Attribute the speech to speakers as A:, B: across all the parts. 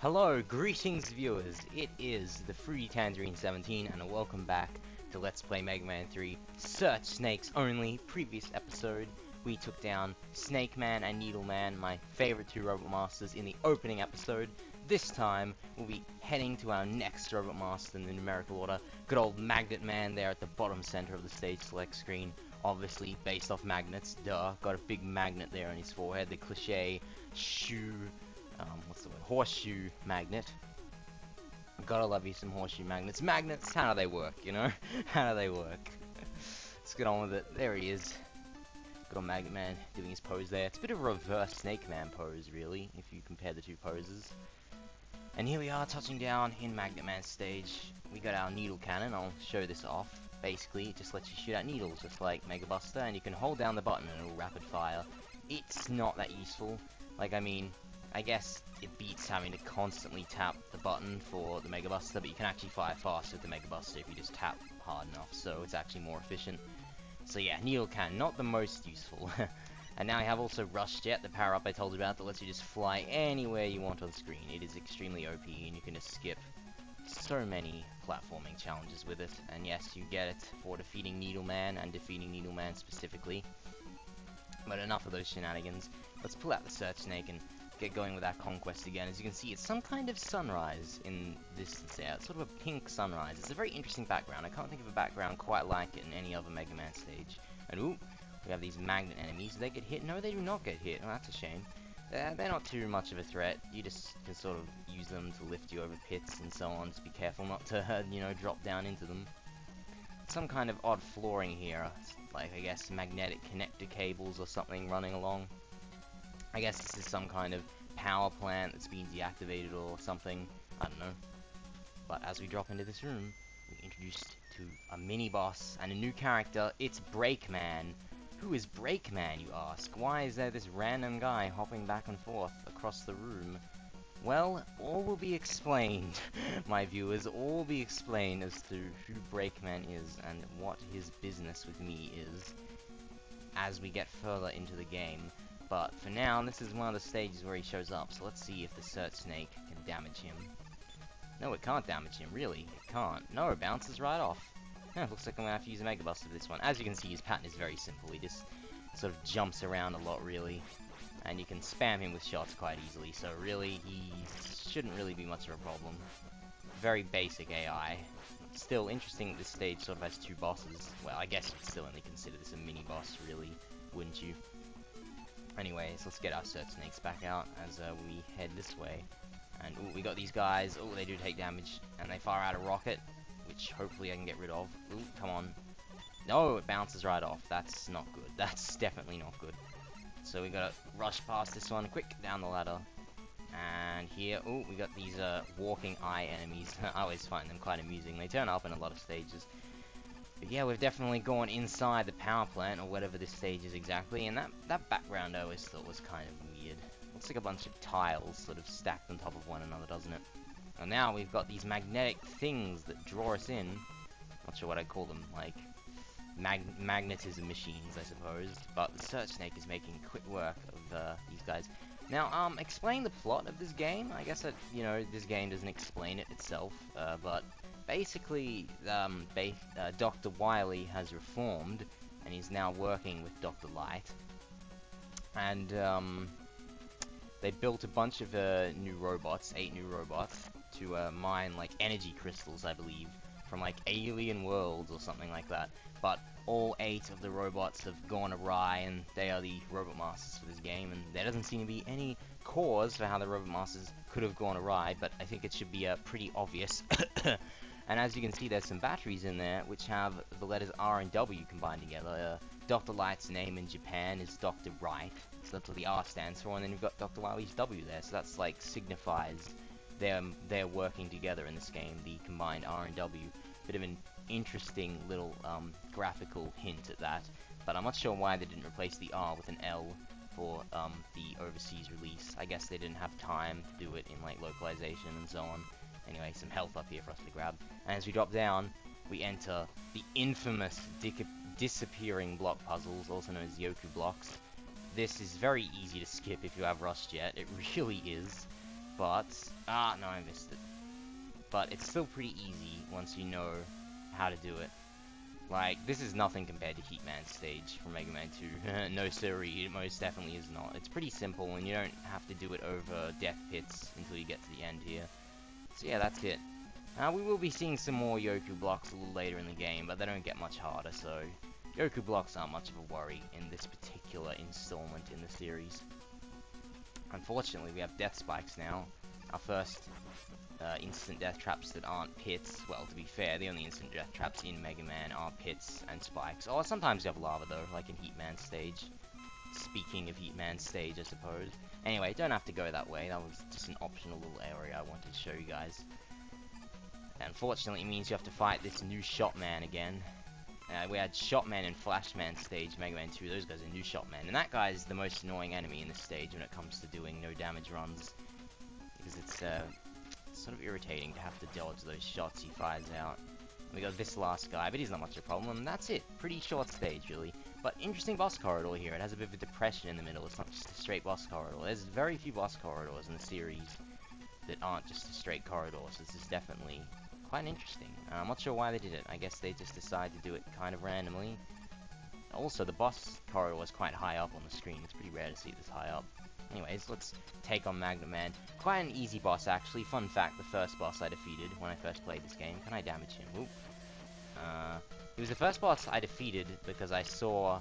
A: Hello, greetings viewers, it is the Fruity Tangerine 17 and welcome back to Let's Play Mega Man 3 Search Snakes Only. Previous episode, we took down Snake Man and Needle Man, my favorite two Robot Masters, in the opening episode. This time, we'll be heading to our next Robot Master in the numerical order, good old Magnet Man there at the bottom center of the stage select screen. Obviously based off magnets, duh, got a big magnet there on his forehead, the cliche shoe, horseshoe magnet. Gotta love you some horseshoe magnets. Magnets, how do they work, you know? How do they work? Let's get on with it. There he is. Good old Magnet Man doing his pose there. It's a bit of a reverse Snake Man pose, really, if you compare the two poses. And here we are, touching down in Magnet Man's stage. We got our needle cannon. I'll show this off. Basically, it just lets you shoot out needles, just like Mega Buster, and you can hold down the button and it'll rapid fire. It's not that useful. Like, I mean, I guess it beats having to constantly tap the button for the Mega Buster, but you can actually fire fast with the Mega Buster if you just tap hard enough, so it's actually more efficient. So yeah, needle cannon, not the most useful. And now I have also Rush Jet, the power-up I told you about, that lets you just fly anywhere you want on screen. It is extremely OP, and you can just skip so many platforming challenges with it. And yes, you get it for defeating Needle Man, and defeating Needle Man specifically. But enough of those shenanigans. Let's pull out the Search Snake and get going with our conquest again. As you can see, it's some kind of sunrise in this there. It's sort of a pink sunrise. It's a very interesting background. I can't think of a background quite like it in any other Mega Man stage. And ooh, we have these magnet enemies. Do they get hit? No, they do not get hit. Oh, that's a shame. They're not too much of a threat. You just can sort of use them to lift you over pits and so on. Just be careful not to, you know, drop down into them. Some kind of odd flooring here. Like, I guess, magnetic connector cables or something running along. I guess this is some kind of power plant that's been deactivated or something. I don't know. But as we drop into this room, we're introduced to a mini-boss and a new character. It's Brakeman. Who is Brakeman, you ask? Why is there this random guy hopping back and forth across the room? Well, all will be explained, my viewers. All will be explained as to who Brakeman is and what his business with me is as we get further into the game. But for now, this is one of the stages where he shows up, so let's see if the Search Snake can damage him. No, it can't damage him, really. It can't. No, it bounces right off. Looks like I'm going to have to use a Mega Buster for this one. As you can see, his pattern is very simple. He just sort of jumps around a lot, really. And you can spam him with shots quite easily, so really, he shouldn't really be much of a problem. Very basic AI. Still, interesting that this stage sort of has two bosses. Well, I guess you'd still only consider this a mini-boss, really, wouldn't you? Anyways, let's get our Search Snakes back out as we head this way. And ooh, we got these guys. Oh, they do take damage, and they fire out a rocket, which hopefully I can get rid of. Ooh, come on. No, it bounces right off. That's not good. That's definitely not good. So we gotta rush past this one quick down the ladder. And here, ooh, we got these walking eye enemies. I always find them quite amusing. They turn up in a lot of stages. But yeah, we've definitely gone inside the power plant, or whatever this stage is exactly, and that background I always thought was kind of weird. Looks like a bunch of tiles sort of stacked on top of one another, doesn't it? And now we've got these magnetic things that draw us in. Not sure what I'd call them, like magnetism machines, I suppose. But the Search Snake is making quick work of these guys. Now, explain the plot of this game. I guess that, you know, this game doesn't explain it itself, but basically, Dr. Wily has reformed, and he's now working with Dr. Light. And, they built a bunch of new robots, 8 new robots, to mine, like, energy crystals, I believe, from, like, alien worlds or something like that. But all 8 of the robots have gone awry, and they are the Robot Masters for this game, and there doesn't seem to be any cause for how the Robot Masters could have gone awry, but I think it should be pretty obvious. And as you can see, there's some batteries in there which have the letters R and W combined together. Dr. Light's name in Japan is Dr. Wright, so that's what the R stands for, and then you've got Dr. Wily's W there, so that's like signifies they're working together in this game, the combined R and W. Bit of an interesting little graphical hint at that, but I'm not sure why they didn't replace the R with an L for the overseas release. I guess they didn't have time to do it in like localization and so on. Anyway, some health up here for us to grab. And as we drop down, we enter the infamous disappearing block puzzles, also known as Yoku blocks. This is very easy to skip if you have Rush Jet. It really is. But, no, I missed it. But it's still pretty easy once you know how to do it. Like, this is nothing compared to Heatman's stage from Mega Man 2. No siree, it most definitely is not. It's pretty simple, and you don't have to do it over death pits until you get to the end here. So yeah, that's it. We will be seeing some more Yoku blocks a little later in the game, but they don't get much harder, so Yoku blocks aren't much of a worry in this particular installment in the series. Unfortunately, we have death spikes now. Our first instant death traps that aren't pits. Well, to be fair, the only instant death traps in Mega Man are pits and spikes. Or sometimes you have lava though, like in Heatman's stage. Speaking of Heatman's stage, I suppose. Anyway, don't have to go that way. That was just an optional little area I wanted to show you guys. Unfortunately, it means you have to fight this new Shotman again. We had Shotman and Flashman stage, Mega Man 2. Those guys are new Shotman. And that guy is the most annoying enemy in the stage when it comes to doing no damage runs. Because it's sort of irritating to have to dodge those shots he fires out. We got this last guy, but he's not much of a problem. And that's it. Pretty short stage, really. But interesting boss corridor here. It has a bit of a depression in the middle. It's not just a straight boss corridor. There's very few boss corridors in the series that aren't just a straight corridor. So this is definitely quite interesting. I'm not sure why they did it. I guess they just decided to do it kind of randomly. Also, the boss corridor is quite high up on the screen. It's pretty rare to see this high up. Anyways, let's take on Magnet Man. Quite an easy boss, actually. Fun fact, the first boss I defeated when I first played this game. Can I damage him? Oop. He was the first boss I defeated because I saw,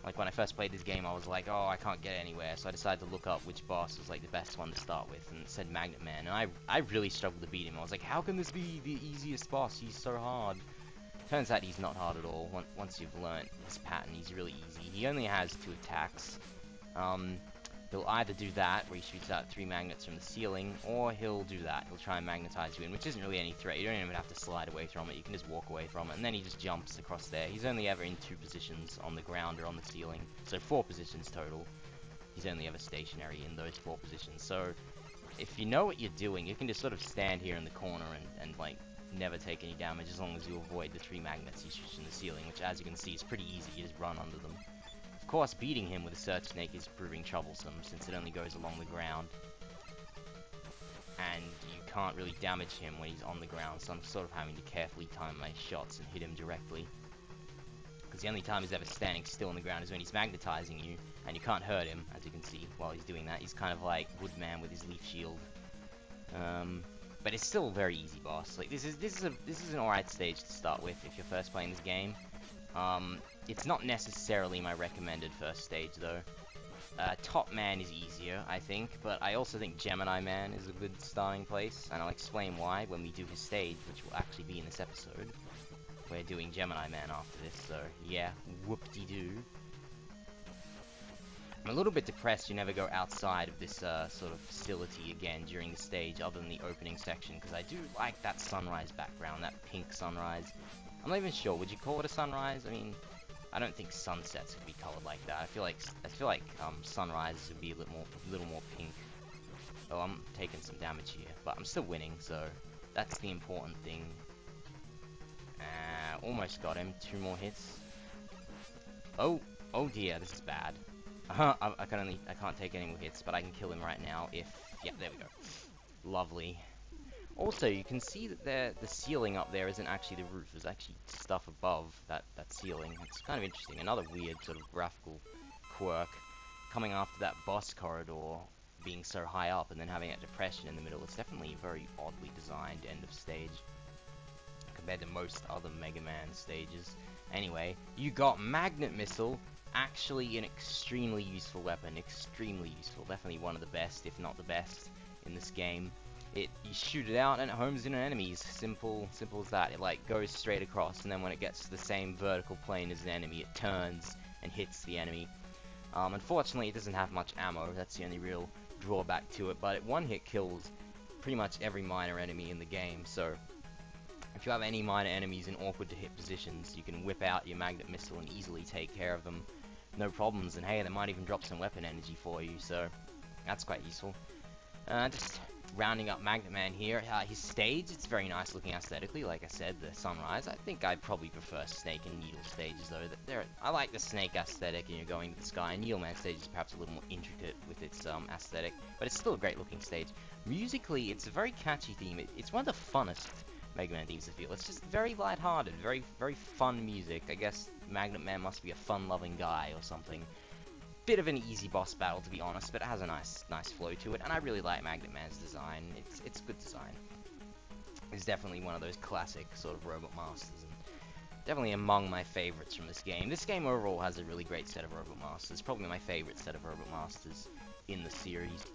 A: like, when I first played this game, I was like, oh, I can't get anywhere. So I decided to look up which boss was, like, the best one to start with, and it said Magnet Man. And I really struggled to beat him. I was like, how can this be the easiest boss? He's so hard. Turns out he's not hard at all. Once you've learnt his pattern, he's really easy. He only has 2 attacks. He'll either do that, where he shoots out 3 magnets from the ceiling, or he'll do that. He'll try and magnetize you in, which isn't really any threat. You don't even have to slide away from it. You can just walk away from it, and then he just jumps across there. He's only ever in 2 positions, on the ground or on the ceiling. So 4 positions total. He's only ever stationary in those 4 positions. So if you know what you're doing, you can just sort of stand here in the corner and like, never take any damage as long as you avoid the 3 magnets he shoots in the ceiling, which, as you can see, is pretty easy. You just run under them. Of course, beating him with a Search Snake is proving troublesome, since it only goes along the ground. And you can't really damage him when he's on the ground, so I'm sort of having to carefully time my shots and hit him directly. Because the only time he's ever standing still on the ground is when he's magnetizing you, and you can't hurt him, as you can see, while he's doing that. He's kind of like Woodman with his leaf shield. But it's still a very easy boss. Like, this is an alright stage to start with if you're first playing this game. It's not necessarily my recommended first stage, though. Top Man is easier, I think, but I also think Gemini Man is a good starting place, and I'll explain why when we do his stage, which will actually be in this episode. We're doing Gemini Man after this, so yeah, whoop-de-doo. I'm a little bit depressed you never go outside of this sort of facility again during the stage, other than the opening section, because I do like that sunrise background, that pink sunrise. I'm not even sure, would you call it a sunrise? I mean, I don't think sunsets would be colored like that. I feel like sunrises would be a little more pink. Oh, I'm taking some damage here, but I'm still winning, so that's the important thing. Almost got him. 2 more hits. Oh dear, this is bad. I can't take any more hits, but I can kill him right now if... Yeah, there we go. Lovely. Also, you can see that the ceiling up there isn't actually the roof. There's actually stuff above that ceiling. It's kind of interesting. Another weird sort of graphical quirk. Coming after that boss corridor being so high up and then having that depression in the middle. It's definitely a very oddly designed end of stage compared to most other Mega Man stages. Anyway, you got Magnet Missile. Actually an extremely useful weapon. Extremely useful. Definitely one of the best, if not the best, in this game. You shoot it out and it homes in on enemies. Simple as that. It like goes straight across, and then when it gets to the same vertical plane as the enemy, it turns and hits the enemy. Unfortunately, it doesn't have much ammo. That's the only real drawback to it. But it one-hit kills pretty much every minor enemy in the game. So if you have any minor enemies in awkward to hit positions, you can whip out your Magnet Missile and easily take care of them. No problems. And hey, they might even drop some weapon energy for you. So that's quite useful. Just rounding up Magnet Man here. His stage, it's very nice looking aesthetically. Like I said, the sunrise. I think I'd probably prefer Snake and Needle stages though. I like the Snake aesthetic, and you're going to the sky. And Needle Man stage is perhaps a little more intricate with its aesthetic, but it's still a great looking stage. Musically, it's a very catchy theme. It's one of the funnest Mega Man themes I feel. It's just very lighthearted, very fun music. I guess Magnet Man must be a fun-loving guy or something. Bit of an easy boss battle, to be honest, but it has a nice flow to it, and I really like Magnet Man's design. It's good design. It's definitely one of those classic sort of Robot Masters, and definitely among my favorites from this game. This game overall has a really great set of Robot Masters. Probably my favorite set of Robot Masters in the series.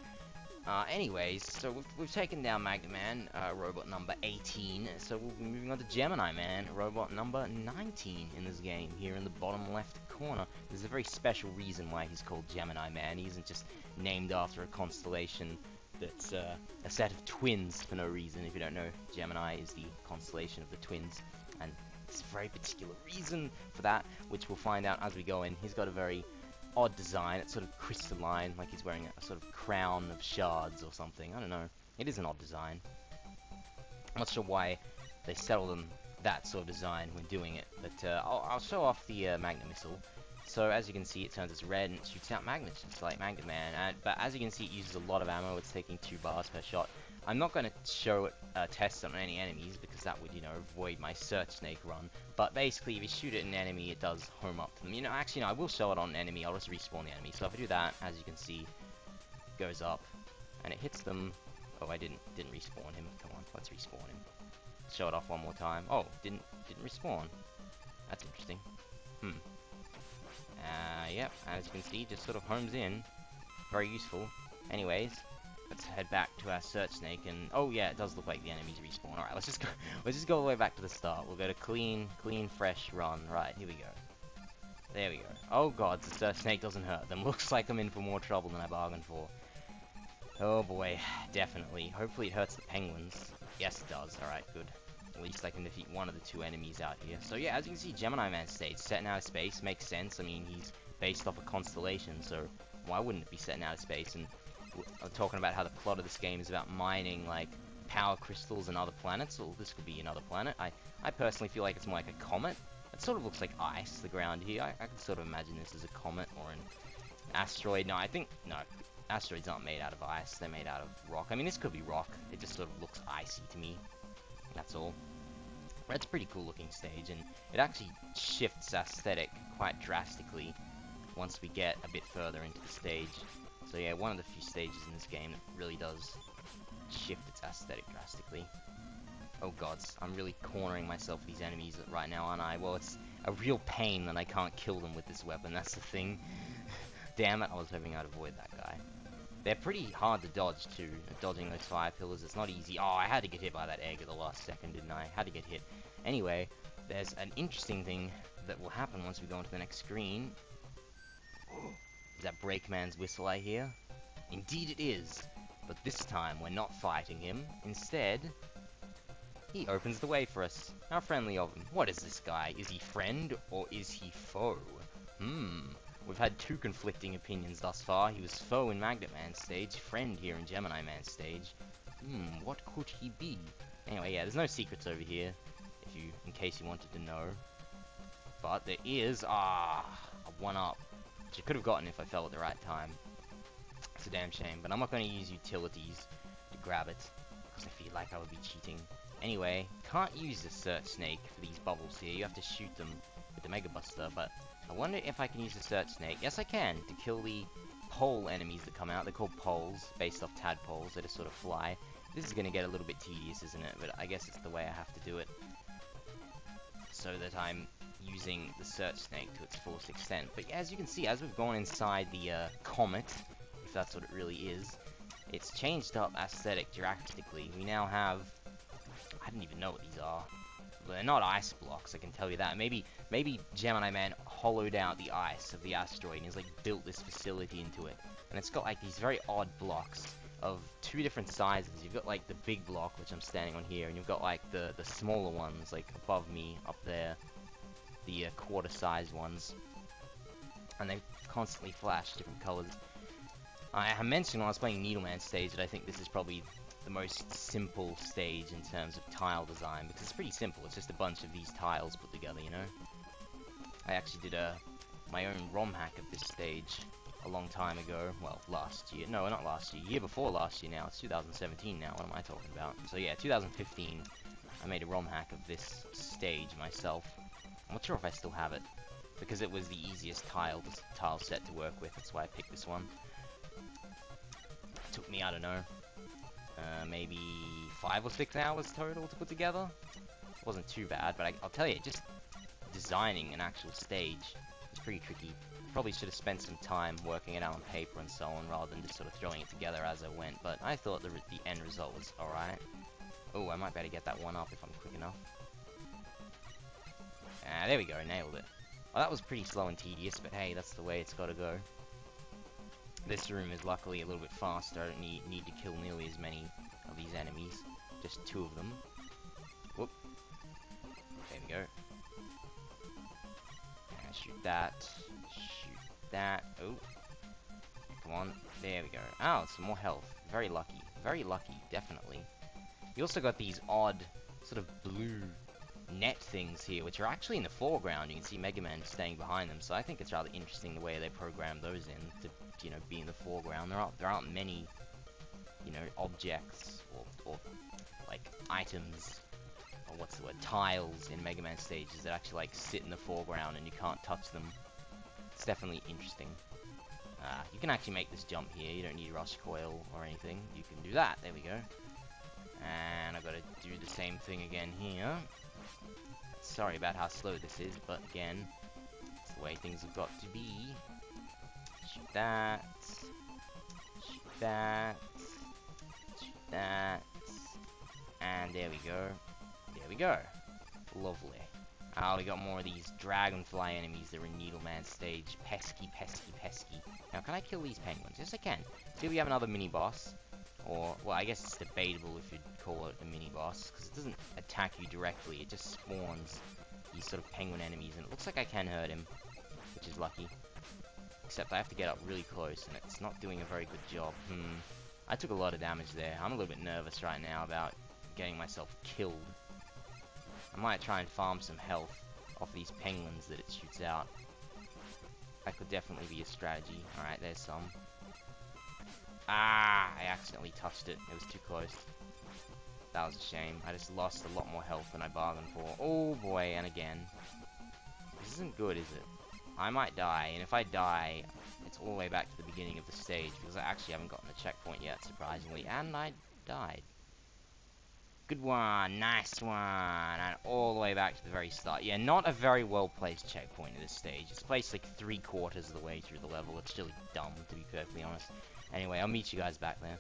A: Anyways, so we've taken down Magnet Man, robot number 18, so we'll be moving on to Gemini Man, robot number 19 in this game, here in the bottom left corner. There's a very special reason why he's called Gemini Man. He isn't just named after a constellation that's a set of twins for no reason. If you don't know, Gemini is the constellation of the twins, and there's a very particular reason for that, which we'll find out as we go in. He's got a very odd design. It's sort of crystalline, like he's wearing a sort of crown of shards or something. I don't know. It is an odd design. I'm not sure why they settled on that sort of design when doing it, but I'll show off the magnet missile. So as you can see, it turns it's red and it shoots out magnets, just like Magnet Man. But as you can see, it uses a lot of ammo. It's taking 2 bars per shot. I'm not going to show it test on any enemies because that would, avoid my Search Snake run. But basically, if you shoot at an enemy, it does home up to them. Actually, no, I will show it on an enemy. I'll just respawn the enemy. So if I do that, as you can see, it goes up and it hits them. Oh, I didn't respawn him. Come on, let's respawn him. Show it off one more time. Oh, didn't respawn. That's interesting. Yep, as you can see, just sort of homes in. Very useful. Anyways, let's head back to our Search Snake, and oh yeah, it does look like the enemies respawn. All right, let's just go all the way back to the start. We'll go to clean, fresh run. Right, here we go. There we go. Oh god, the Search Snake doesn't hurt them. Looks like I'm in for more trouble than I bargained for. Oh boy, definitely. Hopefully it hurts the penguins. Yes, it does. All right, good. At least I can defeat one of the 2 enemies out here. So yeah, as you can see, Gemini Man stage, set in outer space, makes sense. I mean, he's based off a constellation, so why wouldn't it be set in outer space? And I'm talking about how the plot of this game is about mining, like, power crystals and other planets. Well, this could be another planet. I personally feel like it's more like a comet. It sort of looks like ice, the ground here. I can sort of imagine this as a comet or an asteroid. No, asteroids aren't made out of ice. They're made out of rock. I mean, this could be rock. It just sort of looks icy to me. That's all. But it's a pretty cool looking stage, and it actually shifts aesthetic quite drastically once we get a bit further into the stage. So yeah, one of the few stages in this game that really does shift its aesthetic drastically. Oh gods, I'm really cornering myself with these enemies right now, aren't I? Well, it's a real pain that I can't kill them with this weapon, that's the thing. Damn it, I was hoping I'd avoid that guy. They're pretty hard to dodge too, dodging those fire pillars. It's not easy. Oh, I had to get hit by that egg at the last second, didn't I? Had to get hit. Anyway, there's an interesting thing that will happen once we go into the next screen. Is that Brakeman's whistle I hear? Indeed it is. But this time we're not fighting him. Instead, he opens the way for us. How friendly of him. What is this guy? Is he friend or is he foe? We've had 2 conflicting opinions thus far. He was foe in Magnet Man stage, friend here in Gemini Man stage. What could he be? Anyway, yeah, there's no secrets over here, in case you wanted to know. But there is, a 1-up, which I could have gotten if I fell at the right time. It's a damn shame, but I'm not going to use utilities to grab it, because I feel like I would be cheating. Anyway, can't use the Search Snake for these bubbles here. You have to shoot them with the Mega Buster, but I wonder if I can use the Search Snake. Yes, I can, to kill the pole enemies that come out. They're called poles, based off tadpoles. They just sort of fly. This is going to get a little bit tedious, isn't it? But I guess it's the way I have to do it. So that I'm using the Search Snake to its fullest extent. But yeah, as you can see, as we've gone inside the comet, if that's what it really is, it's changed up aesthetic drastically. We now have... I don't even know what these are. But they're not ice blocks, I can tell you that. Maybe Gemini Man hollowed out the ice of the asteroid and he's like built this facility into it. And it's got like these very odd blocks of 2 different sizes. You've got like the big block, which I'm standing on here, and you've got like the smaller ones, like above me, up there. The quarter-sized ones. And they constantly flash different colors. I mentioned when I was playing Needleman stage that I think this is probably the most simple stage in terms of tile design, because it's pretty simple. It's just a bunch of these tiles put together, you know? I actually did my own ROM hack of this stage a long time ago. Well, last year. No, not last year. Year before last year now. It's 2017 now. What am I talking about? So yeah, 2015. I made a ROM hack of this stage myself. I'm not sure if I still have it, because it was the easiest tile set to work with. That's why I picked this one. It took me, I don't know, maybe 5 or 6 hours total to put together. It wasn't too bad, but I'll tell you, just designing an actual stage is pretty tricky. Probably should have spent some time working it out on paper and so on, rather than just sort of throwing it together as I went, but I thought the end result was alright. Oh, I might be able to get that one up if I'm quick enough. Ah, there we go, nailed it. Well, that was pretty slow and tedious, but hey, that's the way it's gotta go. This room is luckily a little bit faster. I don't need to kill nearly as many of these enemies. Just 2 of them. Whoop. There we go. Shoot that. Shoot that. Oh. Come on. There we go. Oh, some more health. Very lucky. Very lucky, definitely. You also got these odd, sort of blue net things here, which are actually in the foreground. You can see Mega Man staying behind them, so I think it's rather interesting the way they program those in to, you know, be in the foreground. There aren't many, you know, objects or like items, or what's the word, tiles in Mega Man stages that actually like sit in the foreground and you can't touch them. It's definitely interesting. You can actually make this jump here. You don't need rush coil or anything. You can do that. There we go. And I've got to do the same thing again here. Sorry about how slow this is, but again, it's the way things have got to be. Shoot that. Shoot that. Shoot that. And there we go. There we go. Lovely. Oh, we got more of these dragonfly enemies that are in Needleman stage. Pesky, pesky, pesky. Now, can I kill these penguins? Yes, I can. See, we have another mini-boss. Or, well, I guess it's debatable if you'd call it a mini-boss, because it doesn't attack you directly. It just spawns these sort of penguin enemies, and it looks like I can hurt him, which is lucky. Except I have to get up really close, and it's not doing a very good job. I took a lot of damage there. I'm a little bit nervous right now about getting myself killed. I might try and farm some health off these penguins that it shoots out. That could definitely be a strategy. Alright, there's some. Ah, I accidentally touched it. It was too close. That was a shame. I just lost a lot more health than I bargained for. Oh boy, and again. This isn't good, is it? I might die, and if I die, it's all the way back to the beginning of the stage, because I actually haven't gotten a checkpoint yet, surprisingly, and I died. Good one, nice one, and all the way back to the very start. Yeah, not a very well-placed checkpoint at this stage. It's placed like 3/4 of the way through the level. It's really dumb, to be perfectly honest. Anyway, I'll meet you guys back there.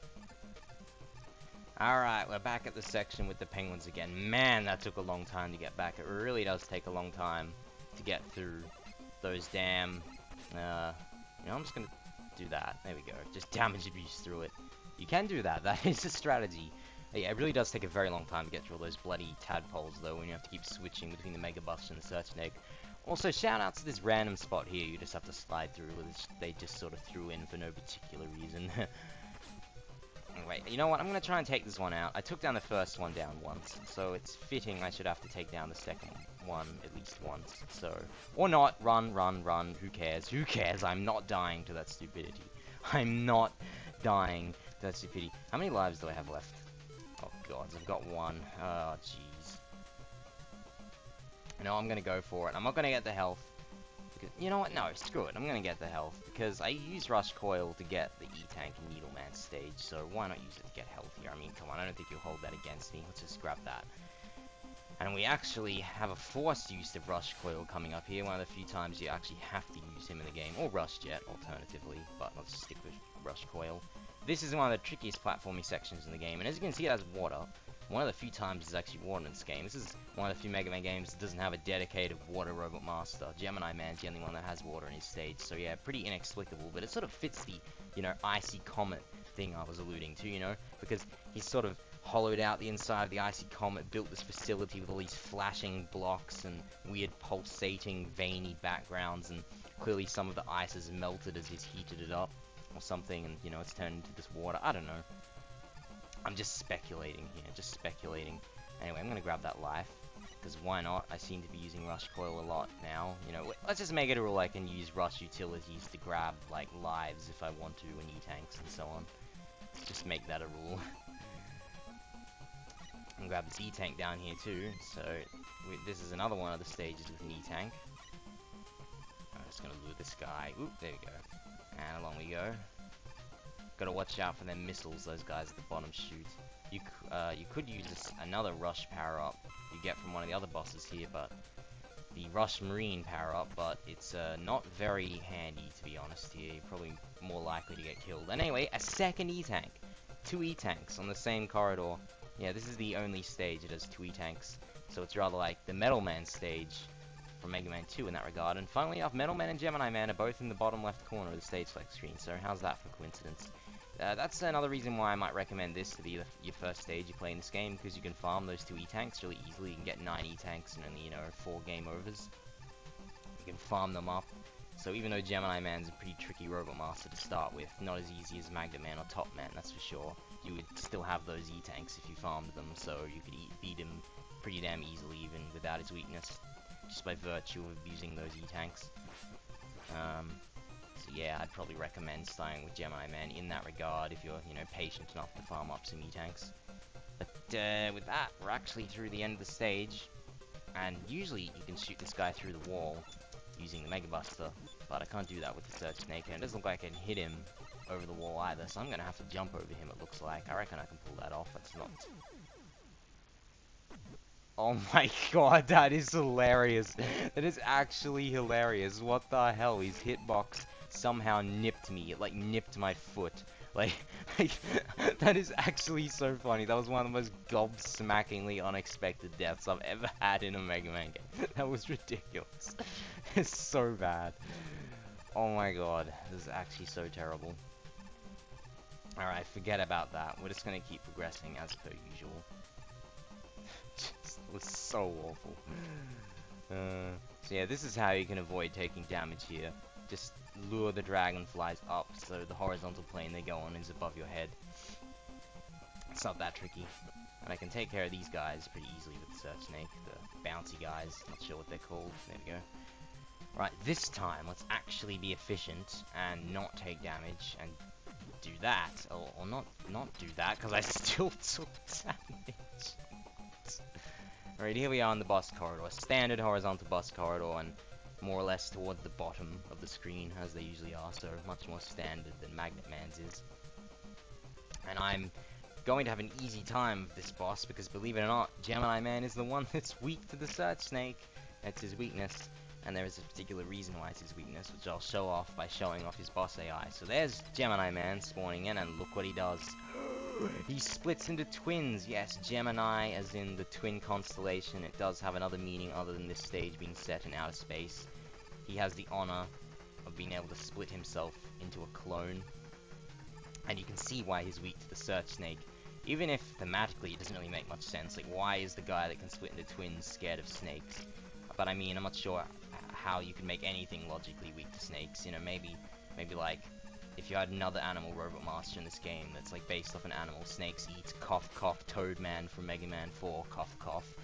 A: Alright, we're back at the section with the penguins again. Man, that took a long time to get back. It really does take a long time to get through those damn... you know, I'm just gonna do that. There we go. Just damage abuse through it. You can do that. That is a strategy. Yeah, it really does take a very long time to get through all those bloody tadpoles, though, when you have to keep switching between the Mega Buster and the Searching Egg. Also, shout out to this random spot here you just have to slide through, which they just sort of threw in for no particular reason. Anyway, you know what? I'm going to try and take this one out. I took down the first one down once, so it's fitting I should have to take down the second one at least once. So, or not. Run, run, run. Who cares? Who cares? I'm not dying to that stupidity. I'm not dying to that stupidity. How many lives do I have left? Oh god, I've got 1. Oh jeez. No, I'm gonna go for it. I'm not gonna get the health. Because, you know what? No, screw it. I'm gonna get the health. Because I used Rush Coil to get the E-Tank and Needleman stage, so why not use it to get health here? I mean, come on, I don't think you'll hold that against me. Let's just grab that. And we actually have a forced use of Rush Coil coming up here. One of the few times you actually have to use him in the game. Or Rush Jet, alternatively. But let's stick with Rush Coil. This is one of the trickiest platforming sections in the game, and as you can see it has water. One of the few times there's actually water in this game. This is one of the few Mega Man games that doesn't have a dedicated water robot master. Gemini Man's the only one that has water in his stage, so yeah, pretty inexplicable, but it sort of fits the, you know, icy comet thing I was alluding to, you know, because he's sort of hollowed out the inside of the icy comet, built this facility with all these flashing blocks and weird pulsating, veiny backgrounds, and clearly some of the ice has melted as he's heated it up. or something, and, you know, it's turned into this water. I don't know. I'm just speculating here, just speculating. Anyway, I'm gonna grab that life, because why not? I seem to be using Rush Coil a lot now. You know, let's just make it a rule I can use Rush Utilities to grab, like, lives if I want to, and E-Tanks and so on. Let's just make that a rule. And grab this E-Tank down here too, so this is another one of the stages with an E-Tank. I'm just gonna lure this guy. Oop, there we go. And along we go. Gotta watch out for them missiles those guys at the bottom shoot. You could use another Rush power-up you get from one of the other bosses here, but the Rush Marine power-up, but it's not very handy, to be honest here. You're probably more likely to get killed. And anyway, a second E-Tank. 2 E-Tanks on the same corridor. Yeah, this is the only stage that has 2 E-Tanks, so it's rather like the Metal Man stage from Mega Man 2 in that regard. And funnily enough, Metal Man and Gemini Man are both in the bottom left corner of the stage select screen, so how's that for coincidence? That's another reason why I might recommend this to be your first stage you play in this game, because you can farm those 2 E-Tanks really easily. You can get 9 E-Tanks and only, you know, 4 game overs. You can farm them up. So even though Gemini Man's a pretty tricky Robot Master to start with, not as easy as Magnet Man or Top Man, that's for sure, you would still have those E-Tanks if you farmed them, so you could beat him pretty damn easily even without his weakness, just by virtue of using those E-Tanks. So yeah, I'd probably recommend starting with Gemini Man in that regard if you're, you know, patient enough to farm up some E-Tanks. But with that, we're actually through the end of the stage, and usually you can shoot this guy through the wall using the Mega Buster, but I can't do that with the Surge Snake, and it doesn't look like I can hit him over the wall either, so I'm gonna have to jump over him, it looks like. I reckon I can pull that off. That's not... Oh my god, that is hilarious. That is actually hilarious. What the hell? His hitbox somehow nipped me. It, like, nipped my foot. Like, that is actually so funny. That was one of the most gobsmackingly unexpected deaths I've ever had in a Mega Man game. That was ridiculous. It's so bad. Oh my god. This is actually so terrible. Alright, forget about that. We're just gonna keep progressing as per usual. Just was so awful. So yeah, this is how you can avoid taking damage here. Just lure the dragonflies up so the horizontal plane they go on is above your head. It's not that tricky. And I can take care of these guys pretty easily with the Surge Snake, the bouncy guys, not sure what they're called. There we go. Right, this time, let's actually be efficient and not take damage and do that. Or not do that, because I still took damage. Alright, here we are on the boss corridor. Standard horizontal boss corridor, and more or less towards the bottom of the screen, as they usually are, so much more standard than Magnet Man's is. And I'm going to have an easy time with this boss, because believe it or not, Gemini Man is the one that's weak to the Surge Snake. That's his weakness, and there is a particular reason why it's his weakness, which I'll show off by showing off his boss AI. So there's Gemini Man spawning in, and look what he does. He splits into twins. Yes, Gemini, as in the twin constellation. It does have another meaning other than this stage being set in outer space. He has the honor of being able to split himself into a clone. And you can see why he's weak to the Surge Snake. Even if thematically it doesn't really make much sense. Like, why is the guy that can split into twins scared of snakes? But I mean, I'm not sure how you can make anything logically weak to snakes. You know, maybe like, if you had another animal Robot Master in this game that's like based off an animal, snakes eat, cough cough, Toad Man from Mega Man 4, cough cough.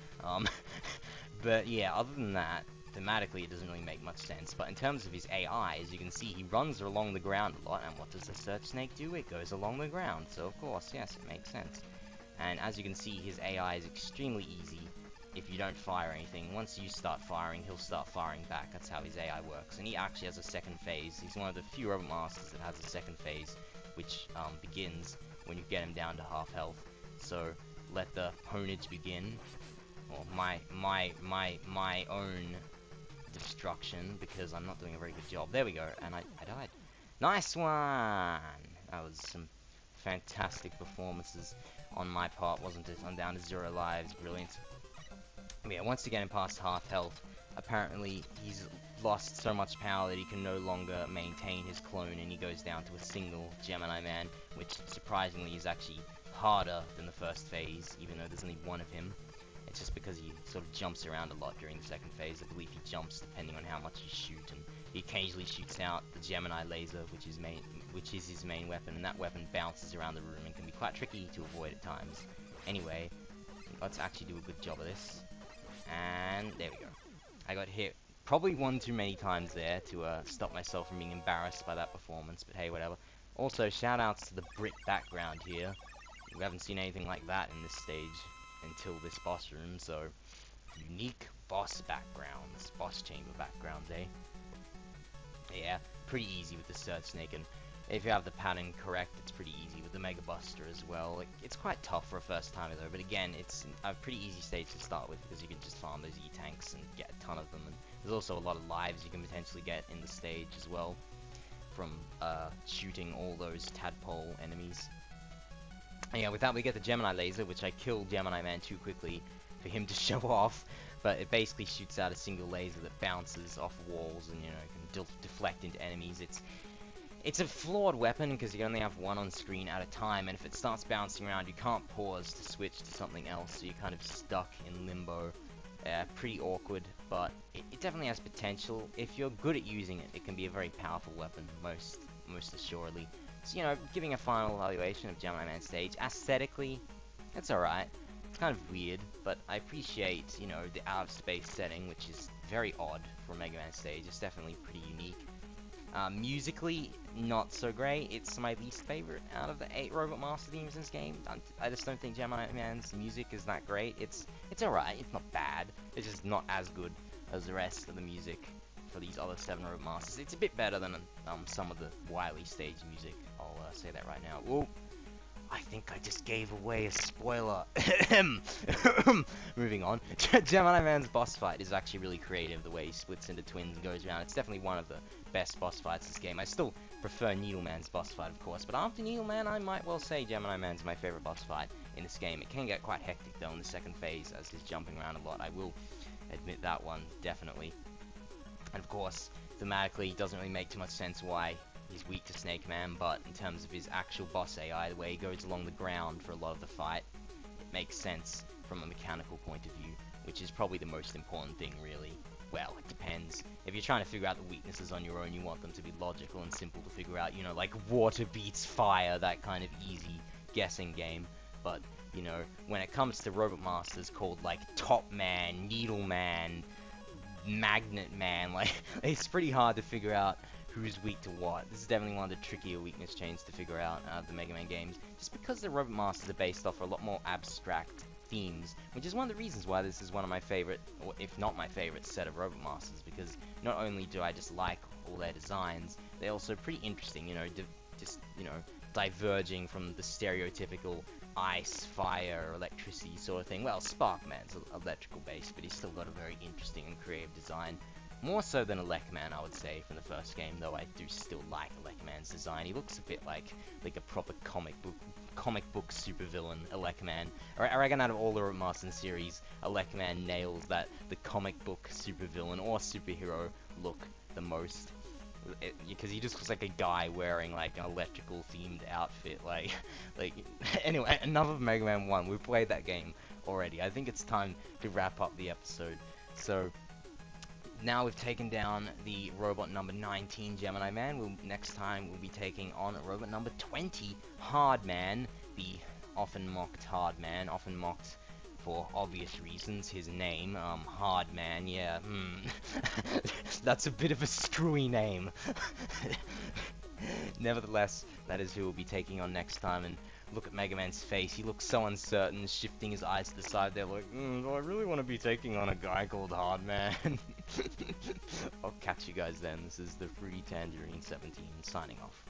A: But yeah, other than that, thematically it doesn't really make much sense. But in terms of his AI, as you can see, he runs along the ground a lot, and what does the Surge Snake do? It goes along the ground, so of course, yes, it makes sense. And as you can see, his AI is extremely easy if you don't fire anything. Once you start firing, he'll start firing back. That's how his AI works. And he actually has a second phase. He's one of the few Robot Masters that has a second phase, which begins when you get him down to half health. So let the ponage begin, or my own destruction, because I'm not doing a very good job. There we go, and I died. Nice one! That was some fantastic performances on my part, wasn't it? I'm down to 0 lives. Brilliant. But yeah, once you get him past half health, apparently he's lost so much power that he can no longer maintain his clone, and he goes down to a single Gemini Man, which surprisingly is actually harder than the first phase, even though there's only one of him. It's just because he sort of jumps around a lot during the second phase. I believe he jumps depending on how much you shoot, and he occasionally shoots out the Gemini laser, which is his main weapon, and that weapon bounces around the room and can be quite tricky to avoid at times. Anyway, let's actually do a good job of this. And there we go. I got hit probably one too many times there to stop myself from being embarrassed by that performance, but hey, whatever. Also, shoutouts to the brick background here. We haven't seen anything like that in this stage until this boss room, so unique boss backgrounds, boss chamber backgrounds, eh? Yeah, pretty easy with the Surge Snake, and if you have the pattern correct, it's pretty easy with the Mega Buster as well. Like, it's quite tough for a first timer though, but again, it's a pretty easy stage to start with because you can just farm those E-tanks and get a ton of them, and there's also a lot of lives you can potentially get in the stage as well from shooting all those tadpole enemies. And yeah, with that we get the Gemini laser, which I killed Gemini Man too quickly for him to show off, but it basically shoots out a single laser that bounces off walls and, you know, can deflect into enemies. It's a flawed weapon because you only have one on screen at a time, and if it starts bouncing around, you can't pause to switch to something else, so you're kind of stuck in limbo. Pretty awkward, but it definitely has potential. If you're good at using it, it can be a very powerful weapon, most assuredly. So, you know, giving a final evaluation of Gemini Man stage, aesthetically, it's alright. It's kind of weird, but I appreciate, you know, the out-of-space setting, which is very odd for a Mega Man stage. It's definitely pretty unique. Musically, not so great. It's my least favorite out of the 8 Robot Master themes in this game. I just don't think Gemini Man's music is that great. It's alright, it's not bad. It's just not as good as the rest of the music for these other 7 Robot Masters. It's a bit better than some of the Wily stage music. I'll say that right now. Whoa. I think I just gave away a spoiler. Moving on. Gemini Man's boss fight is actually really creative, the way he splits into twins and goes around. It's definitely one of the best boss fights in this game. I still prefer Needle Man's boss fight, of course, but after Needle Man, I might well say Gemini Man's my favorite boss fight in this game. It can get quite hectic, though, in the second phase, as he's jumping around a lot. I will admit that one, definitely. And, of course, thematically, it doesn't really make too much sense why he's weak to Snake Man, but in terms of his actual boss AI, the way he goes along the ground for a lot of the fight, it makes sense from a mechanical point of view, which is probably the most important thing, really. Well, it depends. If you're trying to figure out the weaknesses on your own, you want them to be logical and simple to figure out, you know, like water beats fire, that kind of easy guessing game. But, you know, when it comes to Robot Masters called, like, Top Man, Needle Man, Magnet Man, like, it's pretty hard to figure out who's weak to what. This is definitely one of the trickier weakness chains to figure out out of the Mega Man games, just because the Robot Masters are based off a lot more abstract themes, which is one of the reasons why this is one of my favorite, or if not my favorite, set of Robot Masters, because not only do I just like all their designs, they're also pretty interesting, you know, just, you know, diverging from the stereotypical ice, fire, electricity sort of thing. Well, Sparkman's electrical based, but he's still got a very interesting and creative design. More so than Elecman, I would say, from the first game, though I do still like Elecman's design. He looks a bit like a proper comic book supervillain, Elecman. I reckon out of all the Robot Master series, Elecman nails that the comic book supervillain or superhero look the most. Because he just looks like a guy wearing like an electrical themed outfit, like anyway, enough of Mega Man 1. We've played that game already. I think it's time to wrap up the episode. So now we've taken down the robot number 19, Gemini Man. Next time we'll be taking on robot number 20, Hard Man, the often mocked Hard Man, often mocked for obvious reasons. His name, Hard Man, yeah, that's a bit of a screwy name. Nevertheless, that is who we'll be taking on next time, and look at Mega Man's face. He looks so uncertain, shifting his eyes to the side there like, do I really want to be taking on a guy called Hard Man? I'll catch you guys then. This is the Fruity Tangerine 17 signing off.